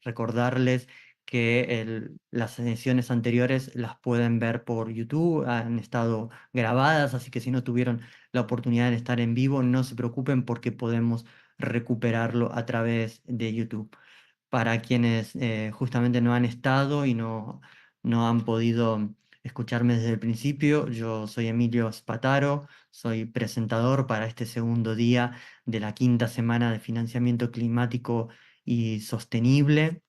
recordarles que las sesiones anteriores las pueden ver por YouTube, han estado grabadas, así que si no tuvieron la oportunidad de estar en vivo, no se preocupen porque podemos recuperarlo a través de YouTube. Para quienes justamente no han estado y no han podido escucharme desde el principio, yo soy Emilio Spataro, soy presentador para este segundo día de la quinta semana de financiamiento climático y sostenible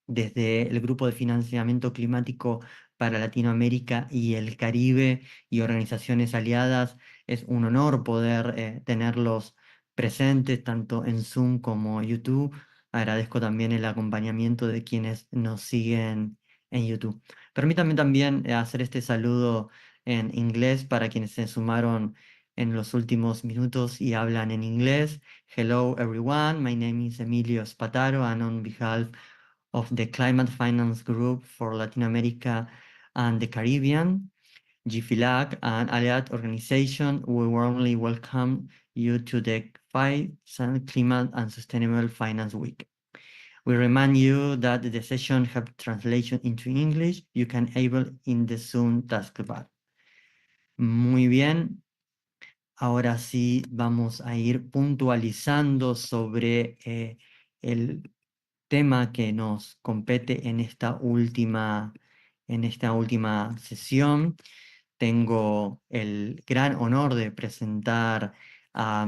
desde el Grupo de Financiamiento Climático para Latinoamérica y el Caribe y organizaciones aliadas. Es un honor poder tenerlos presentes tanto en Zoom como YouTube. Agradezco también el acompañamiento de quienes nos siguen en YouTube. Permítanme también hacer este saludo en inglés para quienes se sumaron en los últimos minutos y hablan en inglés. Hello everyone, my name is Emilio Spataro and on behalf of the Climate Finance Group for Latin America and the Caribbean, GFILAC, an allied organization, we warmly welcome you to the Climate and Sustainable Finance Week. We remind you that the session have translation into English. You can enable in the Zoom taskbar. Muy bien, ahora sí vamos a ir puntualizando sobre el tema que nos compete en esta última sesión. Tengo el gran honor de presentar a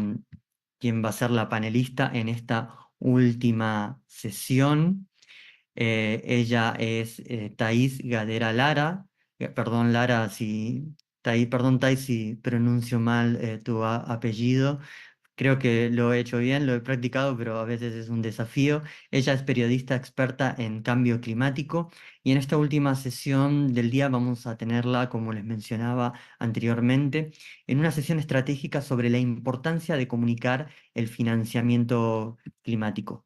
quien va a ser la panelista en esta última sesión. Ella es Thais Gadera Lara. Perdón, Lara, si, perdón, Thais, si pronuncio mal tu apellido. Creo que lo he hecho bien, lo he practicado, pero a veces es un desafío. Ella es periodista experta en cambio climático y en esta última sesión del día vamos a tenerla, como les mencionaba anteriormente, en una sesión estratégica sobre la importancia de comunicar el financiamiento climático.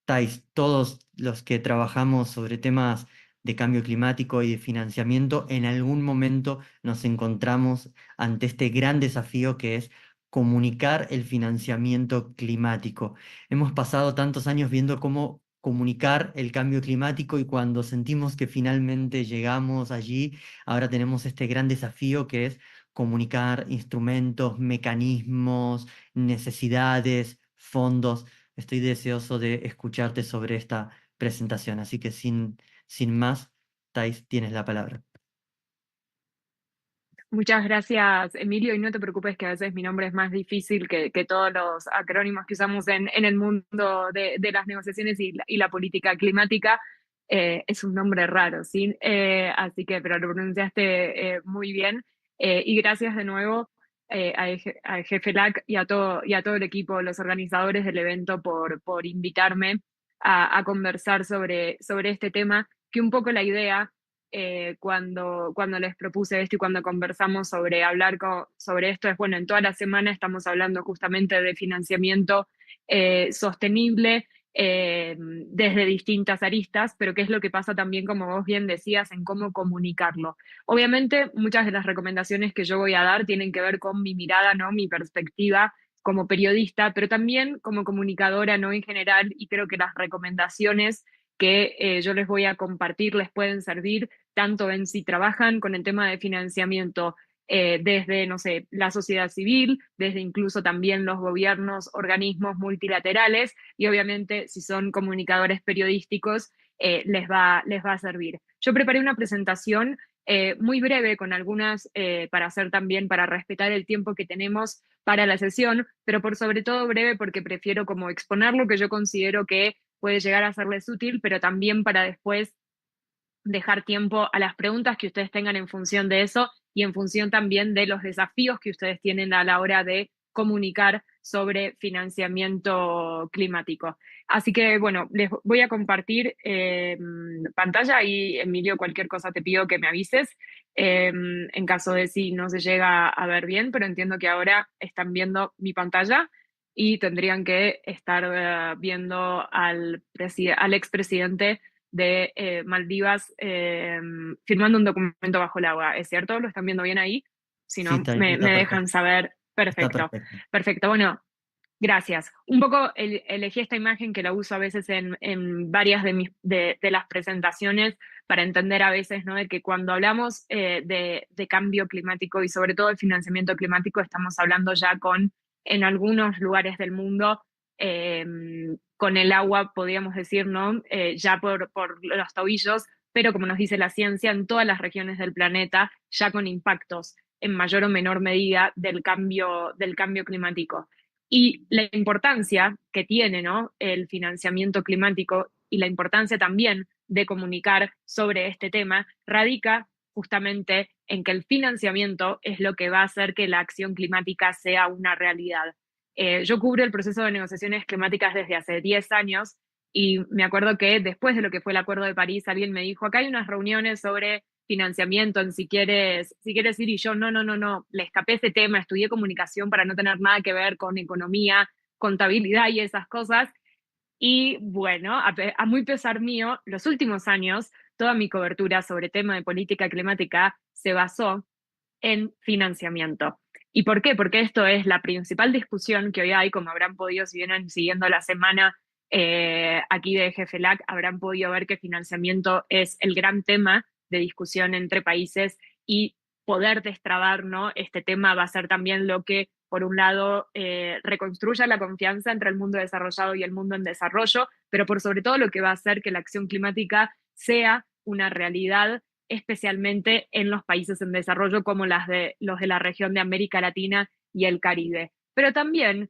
Thais, todos los que trabajamos sobre temas de cambio climático y de financiamiento, en algún momento nos encontramos ante este gran desafío que es comunicar el financiamiento climático. Hemos pasado tantos años viendo cómo comunicar el cambio climático y cuando sentimos que finalmente llegamos allí, ahora tenemos este gran desafío que es comunicar instrumentos, mecanismos, necesidades, fondos. Estoy deseoso de escucharte sobre esta presentación, así que sin más, Thais, tienes la palabra. Muchas gracias, Emilio, y no te preocupes que a veces mi nombre es más difícil que todos los acrónimos que usamos en el mundo de las negociaciones y la política climática. Es un nombre raro, ¿sí? Así que, pero lo pronunciaste muy bien. Y gracias de nuevo al jefe LAC y a todo el equipo, los organizadores del evento, por invitarme a conversar sobre este tema, que un poco la idea cuando les propuse esto y cuando conversamos sobre hablar sobre esto, es bueno, en toda la semana estamos hablando justamente de financiamiento sostenible desde distintas aristas, pero qué es lo que pasa también, como vos bien decías, en cómo comunicarlo. Obviamente, muchas de las recomendaciones que yo voy a dar tienen que ver con mi mirada, ¿no? Mi perspectiva como periodista, pero también como comunicadora, ¿no? En general, y creo que las recomendaciones que yo les voy a compartir les pueden servir tanto en si trabajan con el tema de financiamiento desde, no sé, la sociedad civil, desde incluso también los gobiernos, organismos multilaterales y obviamente si son comunicadores periodísticos les va a servir. Yo preparé una presentación muy breve con algunas para hacer también, para respetar el tiempo que tenemos para la sesión, pero por sobre todo breve porque prefiero como exponer lo que yo considero que puede llegar a serles útil, pero también para después dejar tiempo a las preguntas que ustedes tengan en función de eso y en función también de los desafíos que ustedes tienen a la hora de comunicar sobre financiamiento climático. Así que, bueno, les voy a compartir pantalla y, Emilio, cualquier cosa te pido que me avises en caso de si no se llega a ver bien, pero entiendo que ahora están viendo mi pantalla y tendrían que estar viendo al expresidente de Maldivas firmando un documento bajo el agua. ¿Es cierto? ¿Lo están viendo bien ahí? Si Sí, no, Thais, me está dejan perfecto. saber. Está Perfecto. perfecto. Perfecto. Bueno, Gracias. Un poco elegí esta imagen que la uso a veces en varias de las presentaciones para entender a veces, ¿no? De que cuando hablamos de cambio climático y sobre todo el financiamiento climático, estamos hablando ya en algunos lugares del mundo, eh, con el agua, podríamos decir, ¿no? Ya por los tobillos, pero como nos dice la ciencia, en todas las regiones del planeta, ya con impactos en mayor o menor medida del cambio climático. Y la importancia que tiene, ¿no? El financiamiento climático y la importancia también de comunicar sobre este tema radica justamente en que el financiamiento es lo que va a hacer que la acción climática sea una realidad. Yo cubro el proceso de negociaciones climáticas desde hace 10 años y me acuerdo que después de lo que fue el Acuerdo de París, alguien me dijo, acá hay unas reuniones sobre financiamiento, en si quieres ir, y yo, no, le escapé ese tema, estudié comunicación para no tener nada que ver con economía, contabilidad y esas cosas. Y bueno, a muy pesar mío, los últimos años, toda mi cobertura sobre tema de política climática se basó en financiamiento. ¿Y por qué? Porque esto es la principal discusión que hoy hay, como habrán podido, si vienen siguiendo la semana aquí de GFLAC, habrán podido ver que financiamiento es el gran tema de discusión entre países y poder destrabar, ¿no? Este tema va a ser también lo que, por un lado, reconstruya la confianza entre el mundo desarrollado y el mundo en desarrollo, pero por sobre todo lo que va a hacer que la acción climática sea una realidad especialmente en los países en desarrollo como los de la región de América Latina y el Caribe. Pero también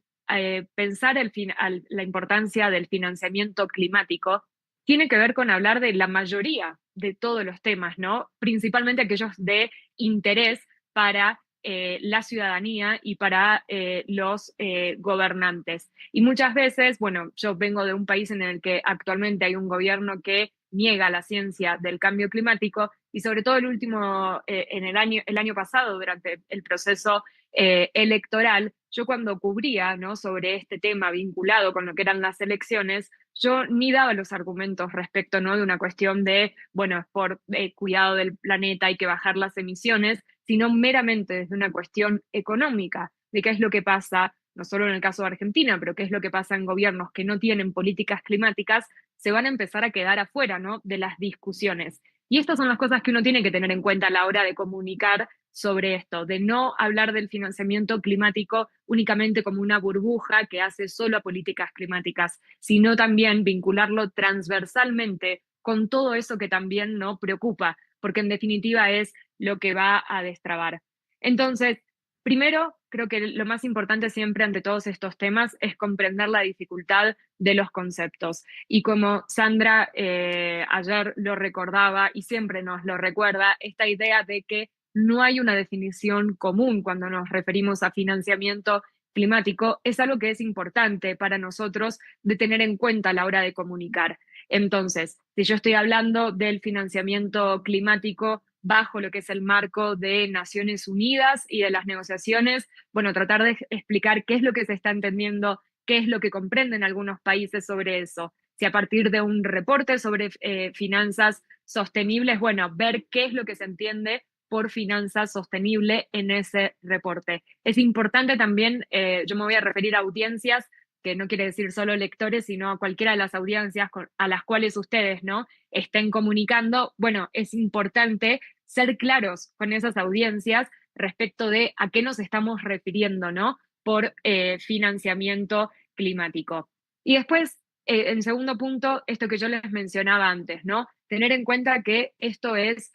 pensar la importancia del financiamiento climático tiene que ver con hablar de la mayoría de todos los temas, ¿no? Principalmente aquellos de interés para la ciudadanía y para los gobernantes. Y muchas veces, bueno, yo vengo de un país en el que actualmente hay un gobierno que niega la ciencia del cambio climático y sobre todo en el año pasado, durante el proceso electoral, yo cuando cubría, ¿no? Sobre este tema vinculado con lo que eran las elecciones, yo ni daba los argumentos respecto, ¿no? De una cuestión de, bueno, por cuidado del planeta hay que bajar las emisiones, sino meramente desde una cuestión económica, de qué es lo que pasa, no solo en el caso de Argentina, pero qué es lo que pasa en gobiernos que no tienen políticas climáticas, se van a empezar a quedar afuera, ¿no? De las discusiones. Y estas son las cosas que uno tiene que tener en cuenta a la hora de comunicar sobre esto, de no hablar del financiamiento climático únicamente como una burbuja que hace solo a políticas climáticas, sino también vincularlo transversalmente con todo eso que también no preocupa, porque en definitiva es lo que va a destrabar. Entonces, primero, creo que lo más importante siempre ante todos estos temas es comprender la dificultad de los conceptos. Y como Sandra ayer lo recordaba y siempre nos lo recuerda, esta idea de que no hay una definición común cuando nos referimos a financiamiento climático es algo que es importante para nosotros de tener en cuenta a la hora de comunicar. Entonces, si yo estoy hablando del financiamiento climático bajo lo que es el marco de Naciones Unidas y de las negociaciones, bueno, tratar de explicar qué es lo que se está entendiendo, qué es lo que comprenden algunos países sobre eso. Si a partir de un reporte sobre finanzas sostenibles, bueno, ver qué es lo que se entiende por finanzas sostenible en ese reporte. Es importante también, yo me voy a referir a audiencias, que no quiere decir solo lectores, sino a cualquiera de las audiencias a las cuales ustedes, ¿no? Estén comunicando. Bueno, es importante ser claros con esas audiencias respecto de a qué nos estamos refiriendo, ¿no? Por financiamiento climático. Y después, en segundo punto, esto que yo les mencionaba antes, ¿no? Tener en cuenta que esto es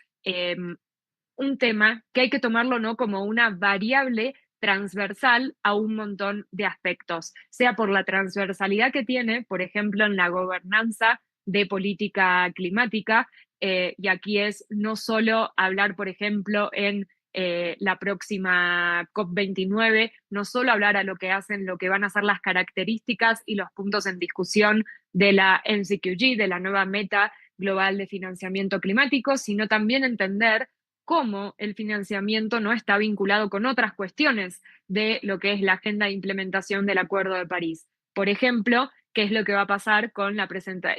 un tema que hay que tomarlo no como una variable transversal a un montón de aspectos, sea por la transversalidad que tiene, por ejemplo, en la gobernanza de política climática, y aquí es no solo hablar, por ejemplo, en la próxima COP29, no solo hablar a lo que hacen, lo que van a ser las características y los puntos en discusión de la NCQG, de la nueva meta global de financiamiento climático, sino también entender cómo el financiamiento no está vinculado con otras cuestiones de lo que es la agenda de implementación del Acuerdo de París. Por ejemplo, qué es lo que va a pasar con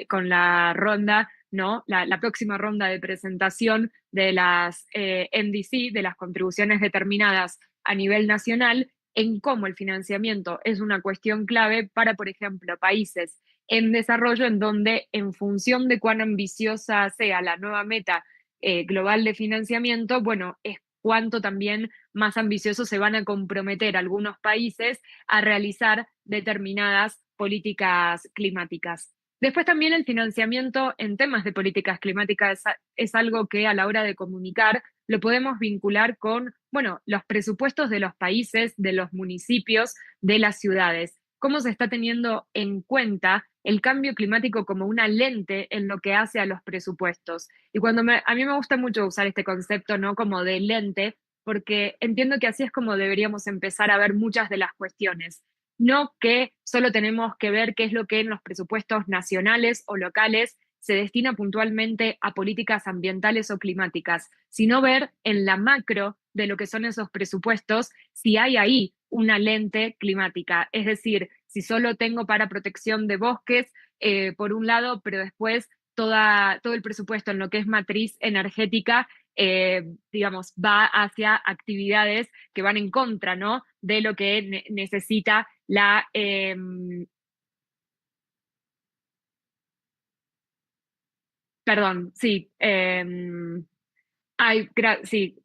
con la ronda, ¿no? La próxima ronda de presentación de las NDC, de las contribuciones determinadas a nivel nacional, en cómo el financiamiento es una cuestión clave para, por ejemplo, países en desarrollo en donde en función de cuán ambiciosa sea la nueva meta global de financiamiento, bueno, es cuánto también más ambiciosos se van a comprometer algunos países a realizar determinadas políticas climáticas. Después también el financiamiento en temas de políticas climáticas es algo que a la hora de comunicar lo podemos vincular con, bueno, los presupuestos de los países, de los municipios, de las ciudades. Cómo se está teniendo en cuenta el cambio climático como una lente en lo que hace a los presupuestos. Y a mí me gusta mucho usar este concepto, ¿no? Como de lente, porque entiendo que así es como deberíamos empezar a ver muchas de las cuestiones. No que solo tenemos que ver qué es lo que en los presupuestos nacionales o locales se destina puntualmente a políticas ambientales o climáticas, sino ver en la macro de lo que son esos presupuestos si hay ahí una lente climática. Es decir, si solo tengo para protección de bosques, por un lado, pero después todo el presupuesto en lo que es matriz energética, digamos, va hacia actividades que van en contra, ¿no? De lo que necesita perdón, sí, sí,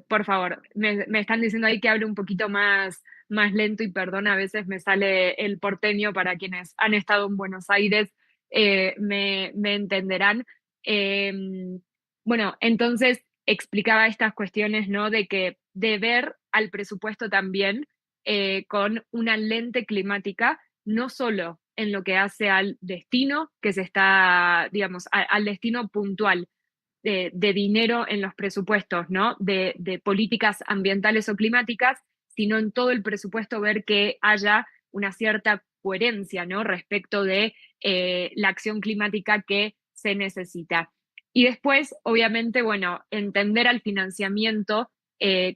por favor, me están diciendo ahí que hable un poquito más lento y perdón, a veces me sale el porteño para quienes han estado en Buenos Aires, me entenderán. Eh, bueno, entonces explicaba estas cuestiones, ¿no? De ver al presupuesto también con una lente climática, no solo en lo que hace al destino que se está, digamos, al destino puntual de dinero en los presupuestos, ¿no? De políticas ambientales o climáticas, sino en todo el presupuesto ver que haya una cierta coherencia, ¿no? Respecto de la acción climática que se necesita. Y después, obviamente, bueno, entender al financiamiento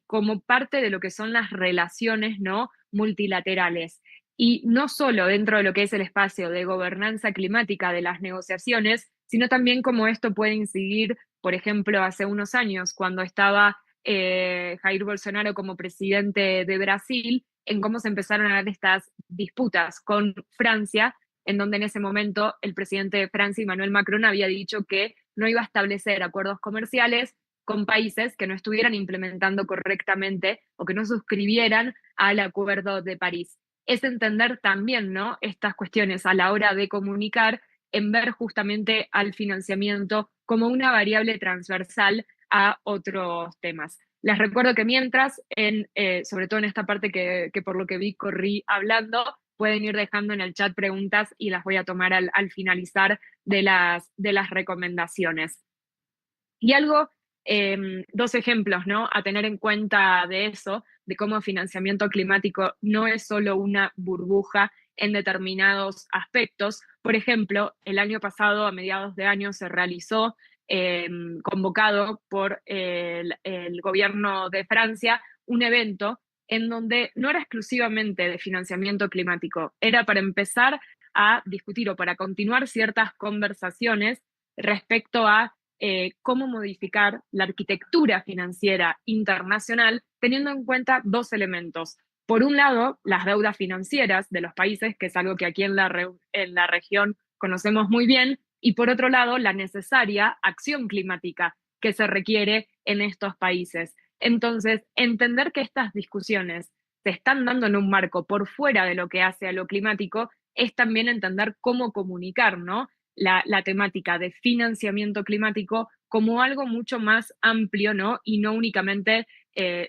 como parte de lo que son las relaciones, ¿no? Multilaterales. Y no solo dentro de lo que es el espacio de gobernanza climática de las negociaciones, sino también cómo esto puede incidir, por ejemplo, hace unos años, cuando estaba Jair Bolsonaro como presidente de Brasil, en cómo se empezaron a dar estas disputas con Francia, en donde en ese momento el presidente de Francia, Emmanuel Macron, había dicho que no iba a establecer acuerdos comerciales con países que no estuvieran implementando correctamente o que no suscribieran al Acuerdo de París. Es entender también, ¿no? Estas cuestiones a la hora de comunicar, en ver justamente al financiamiento como una variable transversal a otros temas. Les recuerdo que mientras, sobre todo en esta parte que por lo que vi corrí hablando, pueden ir dejando en el chat preguntas y las voy a tomar al finalizar de las recomendaciones. Y algo, dos ejemplos, ¿no? A tener en cuenta de eso, de cómo financiamiento climático no es solo una burbuja en determinados aspectos. Por ejemplo, el año pasado, a mediados de año, se realizó, convocado por el gobierno de Francia, un evento en donde no era exclusivamente de financiamiento climático, era para empezar a discutir o para continuar ciertas conversaciones respecto a cómo modificar la arquitectura financiera internacional teniendo en cuenta dos elementos. Por un lado, las deudas financieras de los países, que es algo que aquí en la región conocemos muy bien, y por otro lado, la necesaria acción climática que se requiere en estos países. Entonces, entender que estas discusiones se están dando en un marco por fuera de lo que hace a lo climático es también entender cómo comunicar, ¿no? La temática de financiamiento climático como algo mucho más amplio, ¿no? Y no únicamente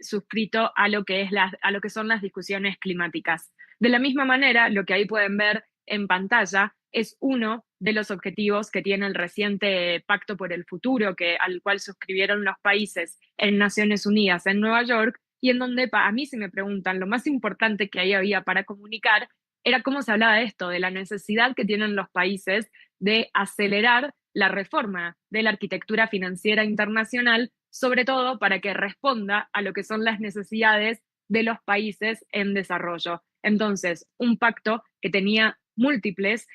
suscrito a lo que a lo que son las discusiones climáticas. De la misma manera, lo que ahí pueden ver en pantalla es uno de los objetivos que tiene el reciente Pacto por el Futuro, al cual suscribieron los países en Naciones Unidas en Nueva York, y en donde a mí, si me preguntan, lo más importante que ahí había para comunicar era cómo se hablaba de esto, de la necesidad que tienen los países de acelerar la reforma de la arquitectura financiera internacional, sobre todo para que responda a lo que son las necesidades de los países en desarrollo. Entonces, un pacto que tenía múltiples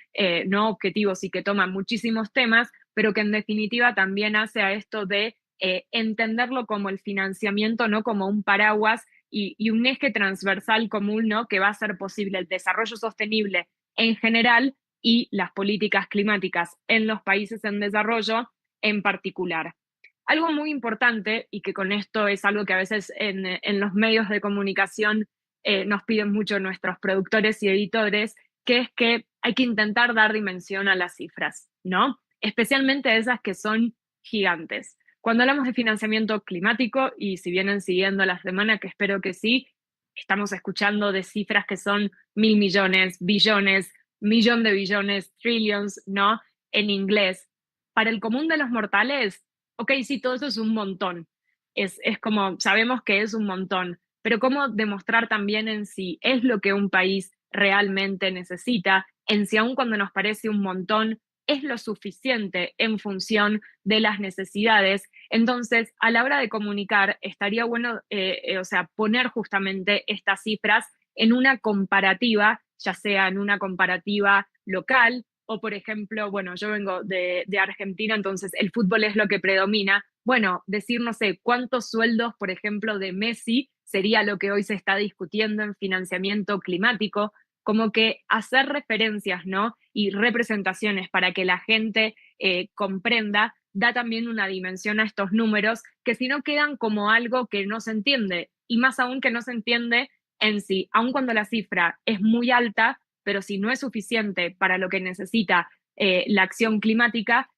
no objetivos y que toma muchísimos temas, pero que en definitiva también hace a esto de entenderlo como el financiamiento, no como un paraguas y un eje transversal común, ¿no? Que va a hacer posible el desarrollo sostenible en general y las políticas climáticas en los países en desarrollo en particular. Algo muy importante, y que con esto es algo que a veces en los medios de comunicación nos piden mucho nuestros productores y editores, que es que hay que intentar dar dimensión a las cifras, ¿no? Especialmente esas que son gigantes. Cuando hablamos de financiamiento climático, y si vienen siguiendo la semana, que espero que sí, estamos escuchando de cifras que son 1.000 millones, billones, millón de billones, trillions, ¿no? En inglés. Para el común de los mortales, ok, sí, todo eso es un montón. Es como, sabemos que es un montón, pero cómo demostrar también en si es lo que un país realmente necesita, en si aun cuando nos parece un montón, es lo suficiente en función de las necesidades. Entonces, a la hora de comunicar, estaría bueno, o sea, poner justamente estas cifras en una comparativa, ya sea en una comparativa local o, por ejemplo, bueno, yo vengo de Argentina, entonces el fútbol es lo que predomina. Bueno, decir, no sé, cuántos sueldos, por ejemplo, de Messi sería lo que hoy se está discutiendo en financiamiento climático, como que hacer referencias, ¿no? Y representaciones para que la gente comprenda, da también una dimensión a estos números que si no quedan como algo que no se entiende, y más aún que no se entiende en sí, aun cuando la cifra es muy alta, pero si no es suficiente para lo que necesita la acción climática,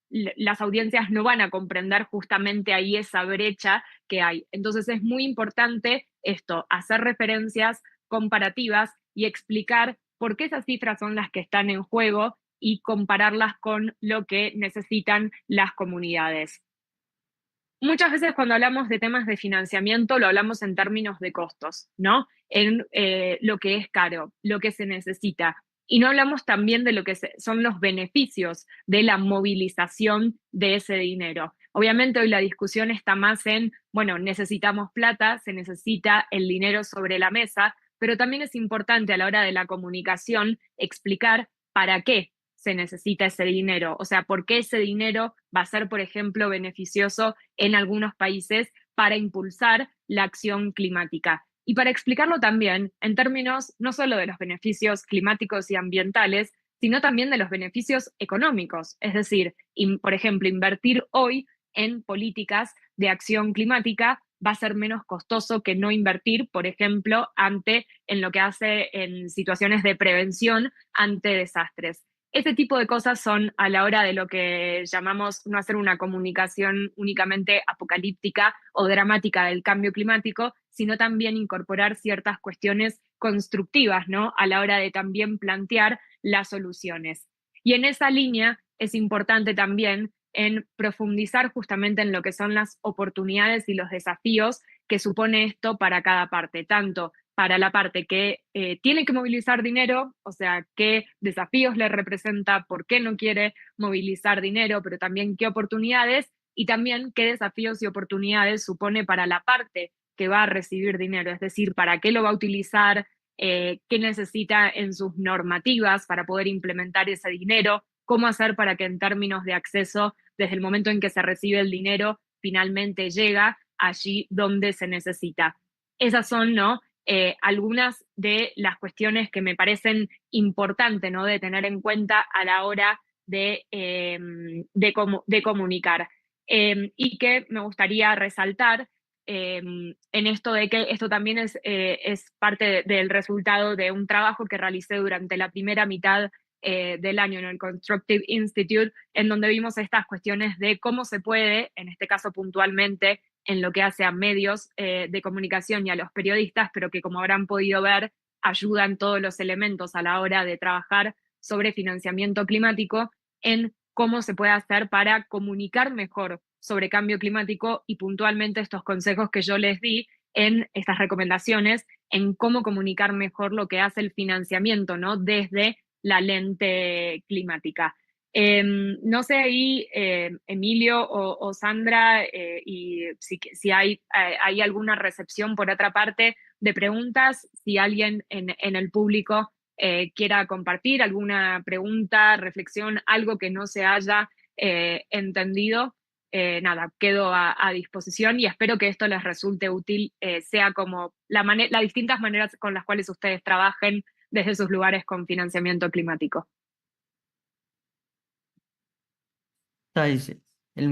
las audiencias no van a comprender justamente ahí esa brecha que hay. Entonces es muy importante esto, hacer referencias comparativas y explicar por qué esas cifras son las que están en juego y compararlas con lo que necesitan las comunidades. Muchas veces cuando hablamos de temas de financiamiento lo hablamos en términos de costos, ¿no? En lo que es caro, lo que se necesita. Y no hablamos también de lo que son los beneficios de la movilización de ese dinero. Obviamente hoy la discusión está más en, bueno, necesitamos plata, se necesita el dinero sobre la mesa, pero también es importante a la hora de la comunicación explicar para qué se necesita ese dinero, o sea, por qué ese dinero va a ser, por ejemplo, beneficioso en algunos países para impulsar la acción climática. Y para explicarlo también en términos no solo de los beneficios climáticos y ambientales, sino también de los beneficios económicos. Es decir, por ejemplo, invertir hoy en políticas de acción climática va a ser menos costoso que no invertir, por ejemplo, en lo que hace en situaciones de prevención ante desastres. Ese tipo de cosas son a la hora de lo que llamamos no hacer una comunicación únicamente apocalíptica o dramática del cambio climático, sino también incorporar ciertas cuestiones constructivas, ¿no? A la hora de también plantear las soluciones. Y en esa línea es importante también en profundizar justamente en lo que son las oportunidades y los desafíos que supone esto para cada parte, tanto para la parte que tiene que movilizar dinero, o sea, qué desafíos le representa, por qué no quiere movilizar dinero, pero también qué oportunidades y también qué desafíos y oportunidades supone para la parte que va a recibir dinero, es decir, para qué lo va a utilizar, qué necesita en sus normativas para poder implementar ese dinero, cómo hacer para que en términos de acceso, desde el momento en que se recibe el dinero, finalmente llega allí donde se necesita. Esas son, ¿no? Algunas de las cuestiones que me parecen importantes, ¿no? De tener en cuenta a la hora de comunicar. Y que me gustaría resaltar en esto de que esto también es parte del resultado de un trabajo que realicé durante la primera mitad del año en el Constructive Institute, en donde vimos estas cuestiones de cómo se puede, en este caso puntualmente, en lo que hace a medios de comunicación y a los periodistas, pero que como habrán podido ver, ayudan todos los elementos a la hora de trabajar sobre financiamiento climático en cómo se puede hacer para comunicar mejor sobre cambio climático y puntualmente estos consejos que yo les di en estas recomendaciones en cómo comunicar mejor lo que hace el financiamiento, ¿no? Desde la lente climática. No sé ahí, Emilio o Sandra, y si hay alguna recepción por otra parte de preguntas, si alguien en el público quiera compartir alguna pregunta, reflexión, algo que no se haya entendido, nada, quedo a disposición y espero que esto les resulte útil, sea como las distintas maneras con las cuales ustedes trabajen desde sus lugares con financiamiento climático. Thais,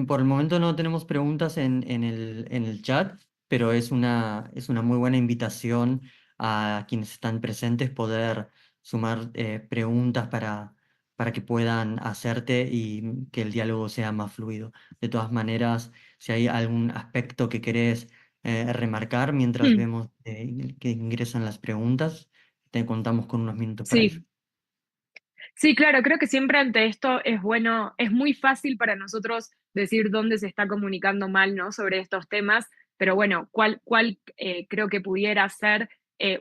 por el momento no tenemos preguntas en el chat, pero es una muy buena invitación a quienes están presentes poder sumar preguntas para que puedan hacerte y que el diálogo sea más fluido. De todas maneras, si hay algún aspecto que querés remarcar mientras Mm, vemos que ingresan las preguntas, te contamos con unos minutos para ello. sí. Sí, claro, creo que siempre ante esto es bueno, es muy fácil para nosotros decir dónde se está comunicando mal, ¿no? Sobre estos temas, pero bueno, cuál creo que pudiera ser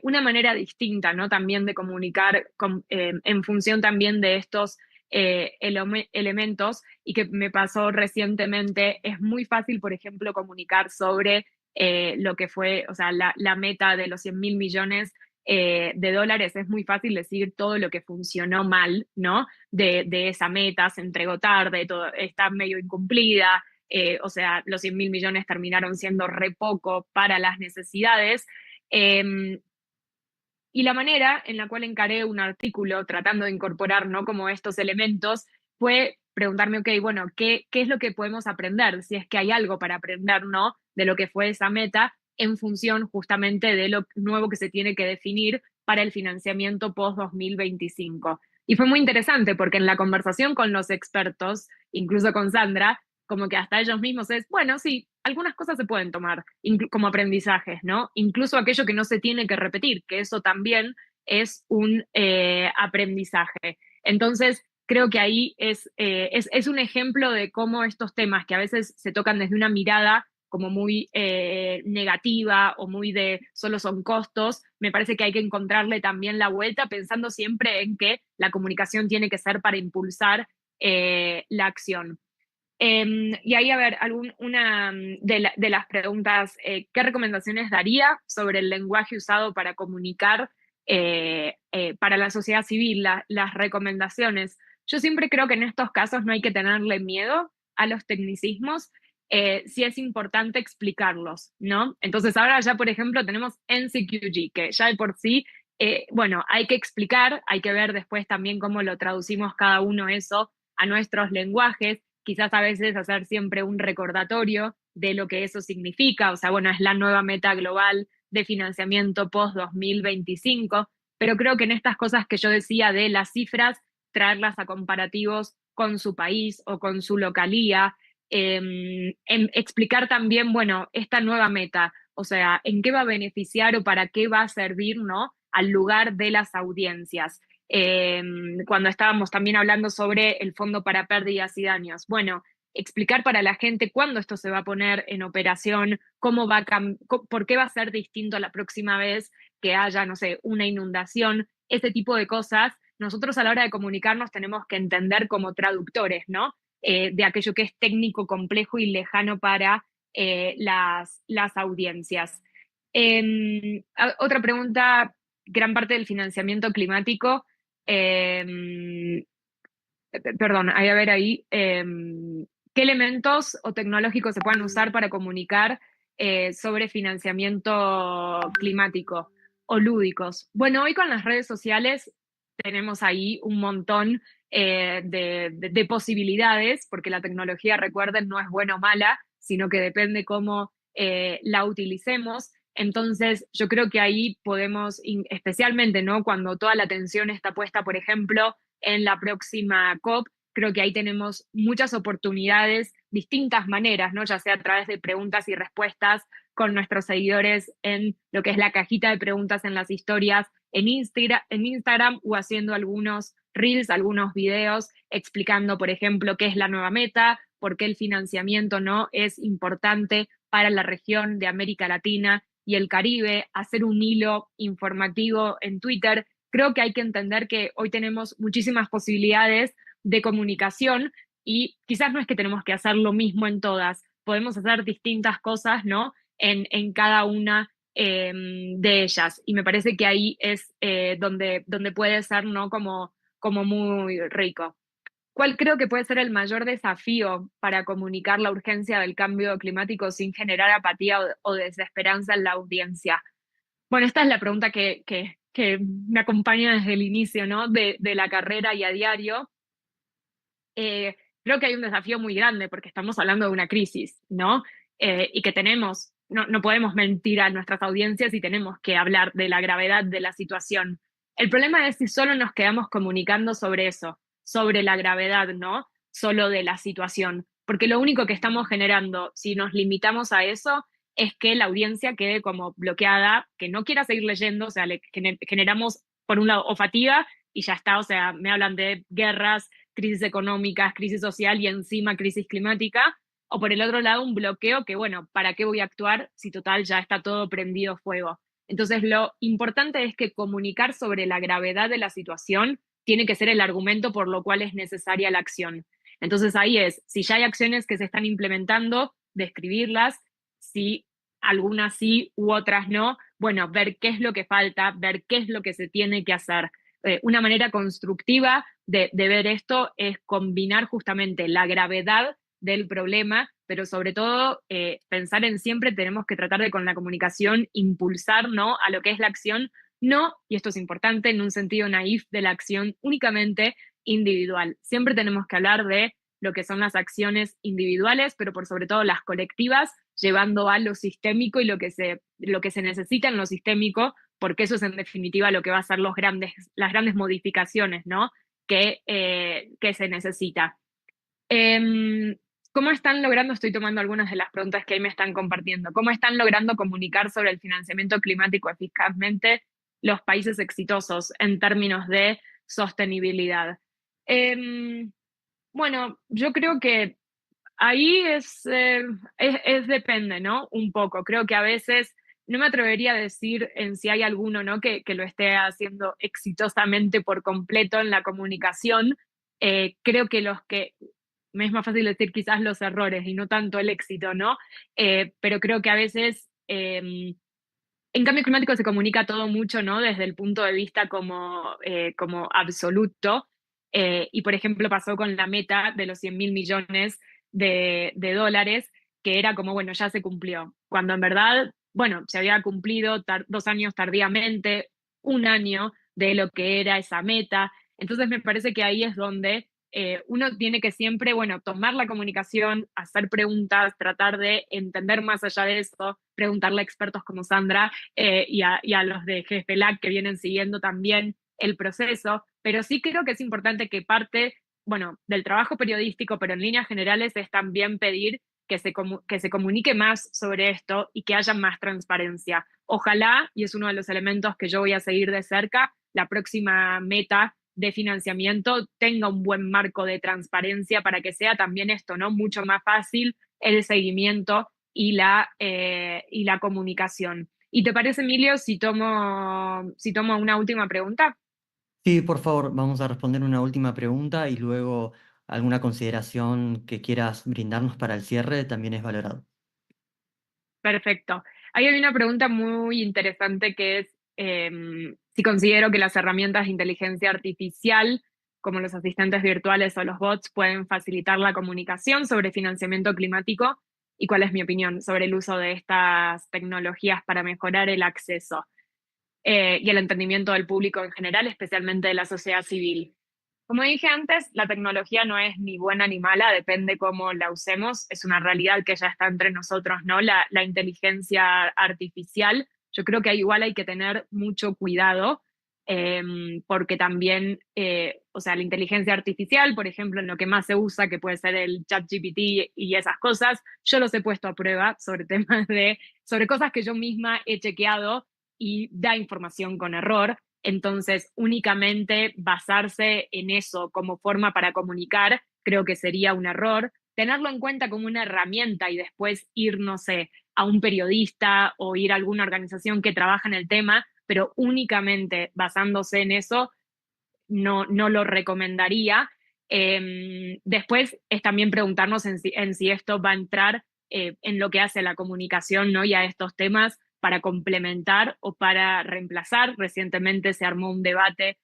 una manera distinta, ¿no? También de comunicar en función también de estos elementos y que me pasó recientemente, es muy fácil, por ejemplo, comunicar sobre lo que fue, o sea, la meta de los 100.000 millones de dólares, es muy fácil decir todo lo que funcionó mal, ¿no? De esa meta, se entregó tarde, todo, está medio incumplida, o sea, los 100.000 millones terminaron siendo re poco para las necesidades. Eh, y la manera en la cual encaré un artículo tratando de incorporar, ¿no? Como estos elementos fue preguntarme, ok, bueno, ¿qué es lo que podemos aprender? Si es que hay algo para aprender, ¿no? De lo que fue esa meta en función justamente de lo nuevo que se tiene que definir para el financiamiento post-2025. Y fue muy interesante porque en la conversación con los expertos, incluso con Sandra, como que hasta ellos mismos es, bueno, sí, algunas cosas se pueden tomar como aprendizajes, ¿no? Incluso aquello que no se tiene que repetir, que eso también es un aprendizaje. Entonces, creo que ahí es un ejemplo de cómo estos temas que a veces se tocan desde una mirada como muy negativa o muy de solo son costos, me parece que hay que encontrarle también la vuelta pensando siempre en que la comunicación tiene que ser para impulsar la acción. Y ahí, a ver, una de las preguntas, ¿qué recomendaciones daría sobre el lenguaje usado para comunicar para la sociedad civil? Las recomendaciones. Yo siempre creo que en estos casos no hay que tenerle miedo a los tecnicismos, sí es importante explicarlos, ¿no? Entonces ahora ya, por ejemplo, tenemos NCQG, que ya de por sí, bueno, hay que explicar, hay que ver después también cómo lo traducimos cada uno eso a nuestros lenguajes, quizás a veces hacer siempre un recordatorio de lo que eso significa, o sea, bueno, es la nueva meta global de financiamiento post-2025, pero creo que en estas cosas que yo decía de las cifras, traerlas a comparativos con su país o con su localía, explicar también, bueno, esta nueva meta, o sea, en qué va a beneficiar o para qué va a servir, ¿no? Al lugar de las audiencias eh, cuando estábamos también hablando sobre el Fondo para Pérdidas y Daños. Bueno, explicar para la gente cuándo esto se va a poner en operación, cómo va por qué va a ser distinto la próxima vez que haya, no sé, una inundación, ese tipo de cosas. Nosotros a la hora de comunicarnos tenemos que entender como traductores, ¿no? De aquello que es técnico, complejo y lejano para las audiencias. Otra pregunta, gran parte del financiamiento climático eh, perdón, hay a ver ahí, ¿qué elementos o tecnológicos se pueden usar para comunicar sobre financiamiento climático o lúdicos? Bueno, hoy con las redes sociales tenemos ahí un montón de posibilidades, porque la tecnología, recuerden, no es buena o mala, sino que depende cómo la utilicemos. Entonces, yo creo que ahí podemos, especialmente, ¿no? Cuando toda la atención está puesta, por ejemplo, en la próxima COP. Creo que ahí tenemos muchas oportunidades, distintas maneras, ¿no? Ya sea a través de preguntas y respuestas con nuestros seguidores en lo que es la cajita de preguntas en las historias en Instagram o haciendo algunos reels, algunos videos explicando, por ejemplo, qué es la nueva meta, por qué el financiamiento no es importante para la región de América Latina y el Caribe, hacer un hilo informativo en Twitter. Creo que hay que entender que hoy tenemos muchísimas posibilidades de comunicación y quizás no es que tenemos que hacer lo mismo en todas, podemos hacer distintas cosas, ¿no? En cada una de ellas. Y me parece que ahí es donde puede ser, ¿no? Como muy rico. ¿Cuál creo que puede ser el mayor desafío para comunicar la urgencia del cambio climático sin generar apatía o desesperanza en la audiencia? Bueno, esta es la pregunta que me acompaña desde el inicio, ¿no? De la carrera y a diario. Creo que hay un desafío muy grande porque estamos hablando de una crisis, ¿no? Y que no podemos mentir a nuestras audiencias y tenemos que hablar de la gravedad de la situación. El problema es si solo nos quedamos comunicando sobre eso, sobre la gravedad, ¿no? Solo de la situación. Porque lo único que estamos generando, si nos limitamos a eso, es que la audiencia quede como bloqueada, que no quiera seguir leyendo, o sea, le generamos, por un lado, o fatiga y ya está, o sea, me hablan de guerras, crisis económicas, crisis social y encima crisis climática, o por el otro lado un bloqueo que, bueno, ¿para qué voy a actuar si total ya está todo prendido fuego? Entonces, lo importante es que comunicar sobre la gravedad de la situación tiene que ser el argumento por lo cual es necesaria la acción. Entonces, ahí es, si ya hay acciones que se están implementando, describirlas, si algunas sí u otras no, bueno, ver qué es lo que falta, ver qué es lo que se tiene que hacer. Una manera constructiva de ver esto es combinar justamente la gravedad del problema, pero sobre todo pensar en siempre tenemos que tratar de con la comunicación impulsar, ¿no?, a lo que es la acción, no, y esto es importante, en un sentido naif de la acción únicamente individual. Siempre tenemos que hablar de lo que son las acciones individuales, pero por sobre todo las colectivas, llevando a lo sistémico y lo que se necesita en lo sistémico, porque eso es en definitiva lo que va a ser las grandes modificaciones, ¿no?, que se necesita. Eh, ¿Cómo están logrando, estoy tomando algunas de las preguntas que ahí me están compartiendo, cómo están logrando comunicar sobre el financiamiento climático eficazmente los países exitosos en términos de sostenibilidad? Eh, bueno, yo creo que ahí es depende, ¿no? Un poco. Creo que a veces no me atrevería a decir en si hay alguno, ¿no?, que lo esté haciendo exitosamente por completo en la comunicación. Creo que me es más fácil decir quizás los errores y no tanto el éxito, ¿no? Pero creo que a veces en cambio climático se comunica todo mucho, ¿no?, desde el punto de vista como absoluto. Y por ejemplo pasó con la meta de los 100.000 millones de dólares, que era como, bueno, ya se cumplió, cuando en verdad, bueno, se había cumplido 2 años tardíamente, un año de lo que era esa meta. Entonces me parece que ahí es donde uno tiene que siempre, bueno, tomar la comunicación, hacer preguntas, tratar de entender más allá de eso, preguntarle a expertos como Sandra y a los de GFLAC que vienen siguiendo también el proceso, pero sí creo que es importante que parte, bueno, del trabajo periodístico, pero en líneas generales es también pedir que se comunique más sobre esto y que haya más transparencia. Ojalá, y es uno de los elementos que yo voy a seguir de cerca, la próxima meta de financiamiento tenga un buen marco de transparencia para que sea también esto, ¿no?, mucho más fácil el seguimiento y la comunicación. ¿Y te parece, Emilio, si tomo una última pregunta? Sí, por favor, vamos a responder una última pregunta y luego alguna consideración que quieras brindarnos para el cierre también es valorado. Perfecto. Ahí hay una pregunta muy interesante que es si considero que las herramientas de inteligencia artificial, como los asistentes virtuales o los bots, pueden facilitar la comunicación sobre financiamiento climático y cuál es mi opinión sobre el uso de estas tecnologías para mejorar el acceso y el entendimiento del público en general, especialmente de la sociedad civil. Como dije antes, la tecnología no es ni buena ni mala, depende cómo la usemos, es una realidad que ya está entre nosotros, ¿no? La inteligencia artificial, yo creo que igual hay que tener mucho cuidado, porque también, o sea, la inteligencia artificial, por ejemplo, en lo que más se usa, que puede ser el chat GPT y esas cosas, yo los he puesto a prueba sobre sobre cosas que yo misma he chequeado y da información con error. Entonces, únicamente basarse en eso como forma para comunicar, creo que sería un error. Tenerlo en cuenta como una herramienta y después ir, no sé, a un periodista o ir a alguna organización que trabaja en el tema, pero únicamente basándose en eso, no lo recomendaría. Después es también preguntarnos en si esto va a entrar en lo que hace la comunicación, ¿no?, y a estos temas para complementar o para reemplazar. Recientemente se armó un debate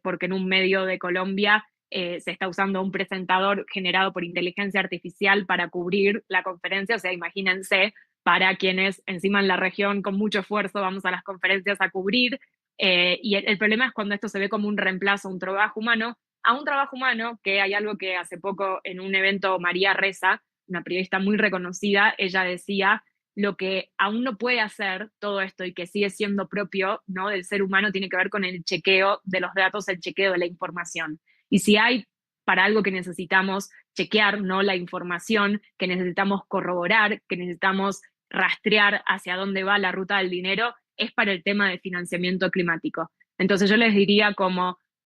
porque en un medio de Colombia se está usando un presentador generado por inteligencia artificial para cubrir la conferencia. O sea, imagínense, para quienes encima en la región con mucho esfuerzo vamos a las conferencias a cubrir. Y el problema es cuando esto se ve como un reemplazo a un trabajo humano, que hay algo que hace poco en un evento María Reza, una periodista muy reconocida, ella decía: lo que aún no puede hacer todo esto y que sigue siendo propio, ¿no?, del ser humano, tiene que ver con el chequeo de los datos, el chequeo de la información. Y si hay para algo que necesitamos chequear, ¿no?, la información, que necesitamos corroborar, que necesitamos rastrear hacia dónde va la ruta del dinero, es para el tema de financiamiento climático. Entonces yo les diría como